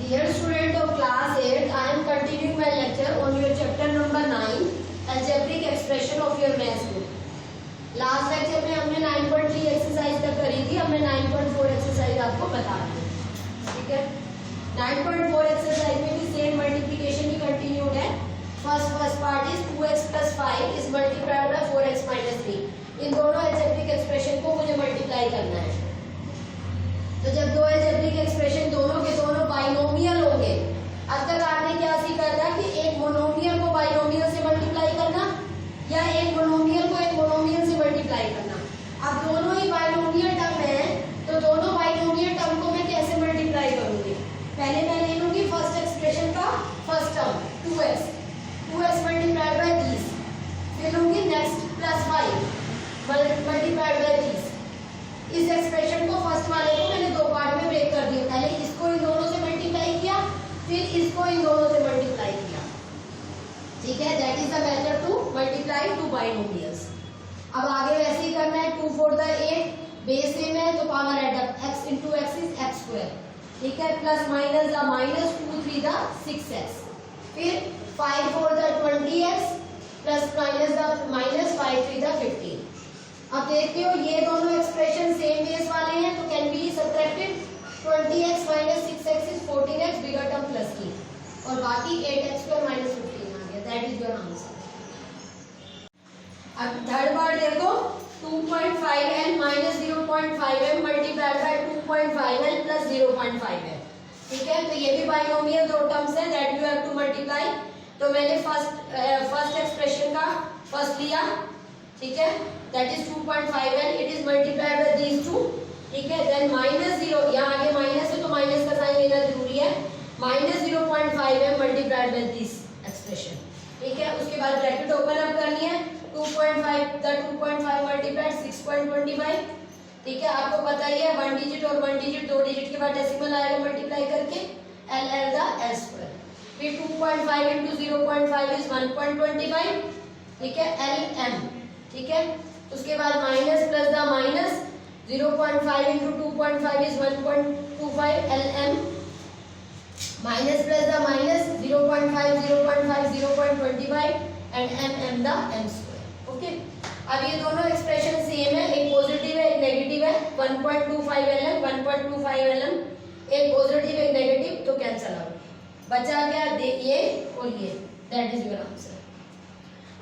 Dear student of class 8, I am continuing my lecture on your chapter number 9, algebraic expression of your maths book. Last lecture में हमने 9.3 exercise तक करी थी, हमने 9.4 exercise आपको बता दी, ठीक है। 9.4 एक्सरसाइज में भी सेम मल्टीप्लिकेशन ही कंटिन्यूड है। First part is 2x plus 5 is multiplied by 4x minus 3। इन दोनों अलजेब्रिक एक्सप्रेशन को मुझे मल्टीप्लाई करना है। तो जब दो अलजेब्रिक एक्सप्रेशन दोनों के दोनों बाइनोमियल होंगे, अब तक आपने क्या सीखा था कि एक मोनोमियल को बाइनोमियल से मल्टीप्लाई करना या एक मोनोमियल को एक मोनोमियल से मल्टीप्लाई करना। अब दोनों ही बाइनोमियल टर्म है, तो दोनों बाइनोमियल टर्म को मैं कैसे मल्टीप्लाई करूंगी? पहले मैं ले लूंगी फर्स्ट एक्सप्रेशन का first term 2x multiplied by this, फिर लूंगी next plus 5 multiplied by this. इस एक्सप्रेशन को फर्स्ट वाले को मैंने दो पार्ट में ब्रेक कर दिया। पहले इसको इन दोनों से मल्टीप्लाई किया, फिर इसको इन दोनों से मल्टीप्लाई किया, ठीक है। That is the method to multiply two binomials. अब आगे वैसे ही करना है। 2 4 8 बेस सेम है तो power add up, x into x is x square, ठीक है। Plus minus the minus 2 3 the 6x, फिर 5 4 the 20x plus minus the minus 5 3 the 15। अब देखते हो ये दोनों एक्सप्रेशन सेम बेस वाले हैं तो can be subtracted. 20x minus 6x is 14x, bigger term plus की, और बाकी 8x square minus 15 आ गया। That is your answer. अब थर्ड पार्ट देखो, 2.5l minus 0.5m multiplied by 2.5l plus 0.5m, ठीक है। तो ये भी बाइनोमियल दो टर्म्स है, that you have to multiply. तो मैंने फर्स्ट एक्सप्रेशन का फर्स्ट लिया, ठीक है, that is 2.5l, it is multiplied by these two, ठीक है। देन माइनस 0, यहाँ आगे माइनस है तो माइनस का साइन लेना जरूरी है। Minus 0.5m multiplied by this expression, ठीक है। उसके बाद ब्रैकेट ओपन अप करनी है। 2.5 मल्टीप्लाइड 6.25, ठीक है। आपको पता ही है 1 डिजिट और 1 डिजिट, 2 डिजिट के बाद डेसिमल आएगा मल्टीप्लाई करके, l द l स्क्वायर। फिर 2.5 into 0.5 is 1.25, ठीक है, lm, ठीक है। उसके बाद minus plus the minus 0.5 into 2.5 is 1.25 lm, minus plus the minus 0.5 0.25 and mm the m square, okay. अब ये दोनों एक्सप्रेशन सेम है, एक पॉजिटिव है एक नेगेटिव है। 1.25 lm 1.25 lm, एक पॉजिटिव एक नेगेटिव, तो कैंसिल आउट। बचा क्या? ये और ये, दैट इज योर आंसर।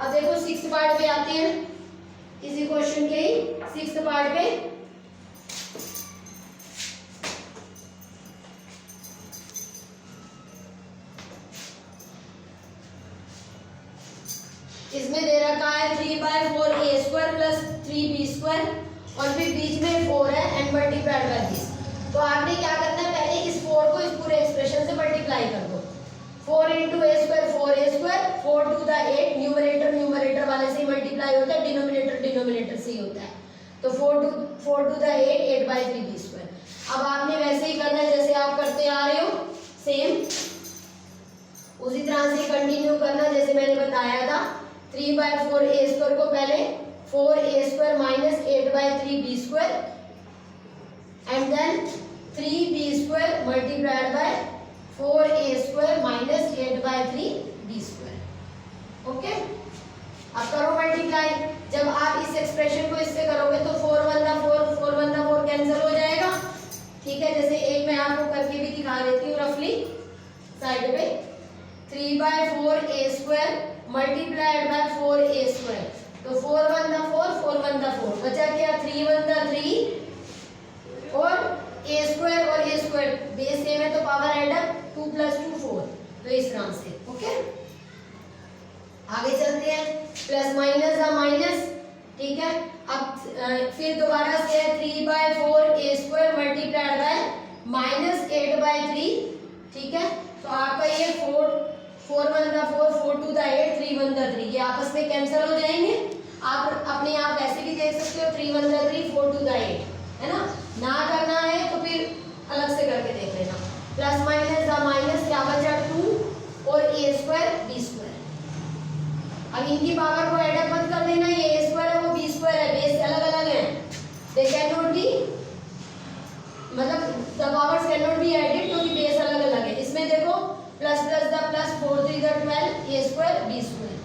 अब देखो 6th पार्ट पे आते हैं, इसी क्वेश्चन के ही 6th पार्ट पे। इसमें दे रखा है 3/4a² प्लस 3b² और फिर बीच में 4 है एंड मल्टीप्लाइड बाय दिस। तो आपने क्या करना है, पहले इस 4 को इस पूरे एक्सप्रेशन से मल्टीप्लाई कर दो। 4 into a square 4a², 4 to the 8, numerator वाले से ही मल्टीप्लाई होता है, डिनोमिनेटर से ही होता है। तो 4 to the 8 8/3b²। अब आपने वैसे ही करना है जैसे आप करते आ रहे हो, सेम उसी तरह से कंटिन्यू करना जैसे मैंने बताया था। 3/4a² को पहले 4a² minus 8/3b² and then 3b² multiplied by 4a² minus 8/3b², okay. अब करो मल्टीप्लाई। जब आप इस एक्सप्रेशन को इससे करोगे तो 4 1 द 4 कैंसिल हो जाएगा, ठीक है। जैसे एक मैं आपको करके भी दिखा देती हूँ रफली साइड पे। 3/4a² मल्टीप्लाइड बाय 4a², तो 4 1 द 4 बचा क्या? 3 1 द 3 और a² और a² बेस सेम है तो पावर ऐड अप 2 + 2 4, तो इस तरह से, ओके। आगे चलते हैं, प्लस माइनस द माइनस, ठीक है। अब फिर दोबारा से 3/4a² मल्टीप्लाइड बाय माइनस 8/3, ठीक है। तो आपका ये 4 1 द 4 2 द 8 3 1 द 3, ये आपस में कैंसिल हो जाएंगे। आप अपने आप ऐसे भी देख सकते हो 3 1 द 3 4 2 द 8, है ना। ना करना है तो फिर अलग से करके देख लेना। प्लस माइनस द माइनस क्या बचा? 2 और a² b²। अब इनकी पावर को ऐड मत कर देना, ये a² है वो b² है, बेस अलग अलग है, दे कैन नॉट बी, मतलब the powers can not be added क्योंकि बेस अलग अलग है। इसमें 12 a square b square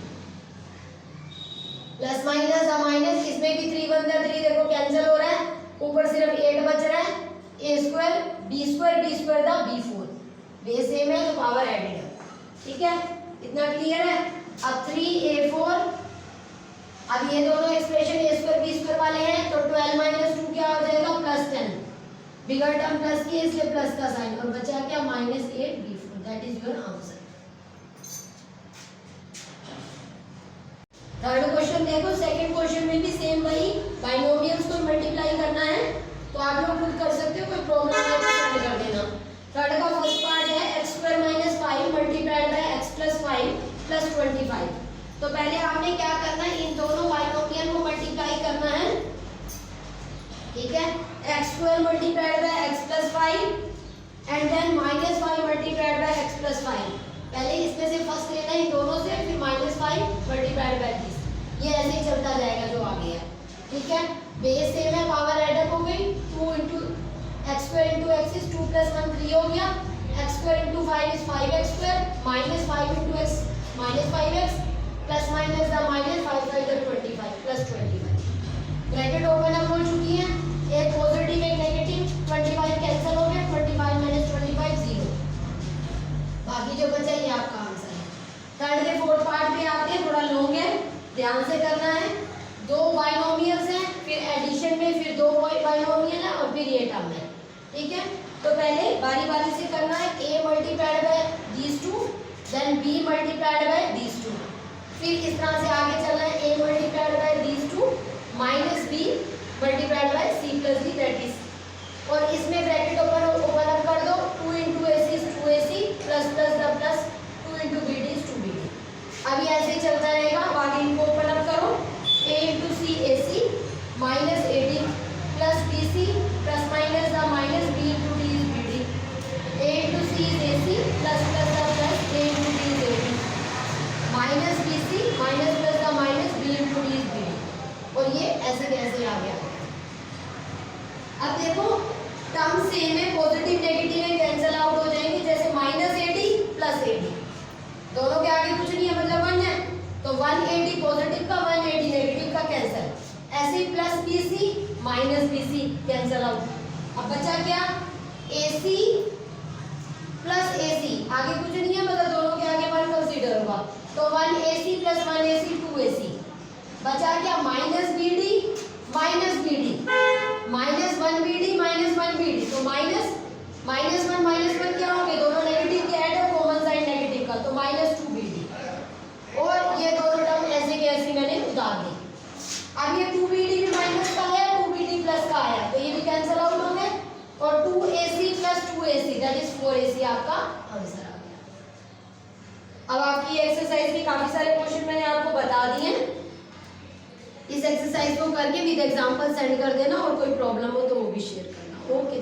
plus minus minus, इसमें भी 3 1 3 देखो कैंसिल हो रहा है, ऊपर सिर्फ 8 बच रहा है, a स्क्वायर b स्क्वायर था b4, बेस सेम है तो पावर एडेड है। ठीक है, इतना क्लियर है। अब 3a4, अब ये दोनों expression a square b square वाले हैं तो 12 माइनस 2 क्या हो जाएगा प्लस 10, बिगर टर्म प्लस की इसलिए प्लस का साइन, और बचा क्या -8 b4, that is your answer. Third question देखो, सेकंड क्वेश्चन में भी सेम वही बाइनोमियल्स को मल्टीप्लाई करना है, तो आप लोग खुद कर सकते हो, कोई प्रॉब्लम है तो सॉल्व कर देना। थर्ड का फर्स्ट पार्ट है x² - 5 मल्टीप्लाइड बाय x + 5 + 25। तो पहले आपने क्या करना है, इन दोनों बाइनोमियल को मल्टीप्लाई करना है। ठीक है, x² multiplied by x + 5 and then -5 multiplied by x + 5। पहले इसमें से फर्स्ट लेना है इन दोनों से, फिर -5 मल्टीप्लाइड बाय 30, ये ऐसे ही चलता जाएगा जो आगे है। ठीक है, बेस सेम है, पावर ऐड अप हो गई, 2 * x² * x is 2 + 1 3 हो गया, x² * 5 is 5x², -5 * x -5x, plus minus the minus 5 5 25 plus 25। Bracket open up हो चुकी है, एक पॉजिटिव एक नेगेटिव, 25 कैंसिल हो गया, 25 - 25 0, बाकी जो बचा ये आपका आंसर है। थर्ड के फोर्थ पार्ट पे आते हैं, थोड़ा लॉन्ग है, ध्यान से करना है। दो बाइनोमियल्स हैं, फिर एडिशन में फिर दो बाइनोमियल है और फिर ये टर्म है। ठीक है, तो पहले बारी बारी से करना है, a multiplied by these two, then b multiplied by these two, फिर इस तरह से आगे चलना है, a multiplied by these two minus b multiplied bye c + d, that is, और इसमें ब्रैकेट ओपन अप कर दो, 2 * ac is 2ac plus plus the plus 2 * bd is 2bd। अभी ऐसे ही चलता रहेगा, अब आगे इनको ओपन अप करो, a * c ac minus ad plus bc plus minus the minus b * d is bd, a * c is ac plus plus the plus a * d is ad, minus bc minus plus the minus b * d is bd, और ये ऐसे कैसे आ गया। अब देखो term same है, positive negative में cancel out हो जाएंगे, जैसे -ad प्लस ad, दोनों के आगे कुछ नहीं है, मतलब 1 है, तो 1 ad पॉजिटिव का 1 ad नेगेटिव का कैंसिल, ऐसे plus bc minus bc cancel out. अब बचा क्या, ac प्लस ac, आगे कुछ नहीं है, मतलब दोनों के आगे 1 कंसीडर होगा, तो 1ac प्लस 1ac 2ac, बचा क्या -bd minus bd, -1bd minus 1bd, तो -1 क्या होंगे, दोनों नेगेटिव के ऐड है, कॉमन साइन नेगेटिव का, तो -2bd, और ये दोनों टर्म ऐसे के ऐसे मैंने उतार दी। अब ये 2bd भी माइनस का है, 2bd प्लस का आया, तो ये भी कैंसिल आउट हो गए, और 2ac plus 2ac that is 4ac आपका आंसर आ गया। अब आपकी एक्सरसाइज के काफी सारे क्वेश्चन मैंने आपको बता दिए, इस एक्सरसाइज को करके विद एग्जांपल सेंड कर देना, और कोई प्रॉब्लम हो तो वो भी शेयर करना। ओके।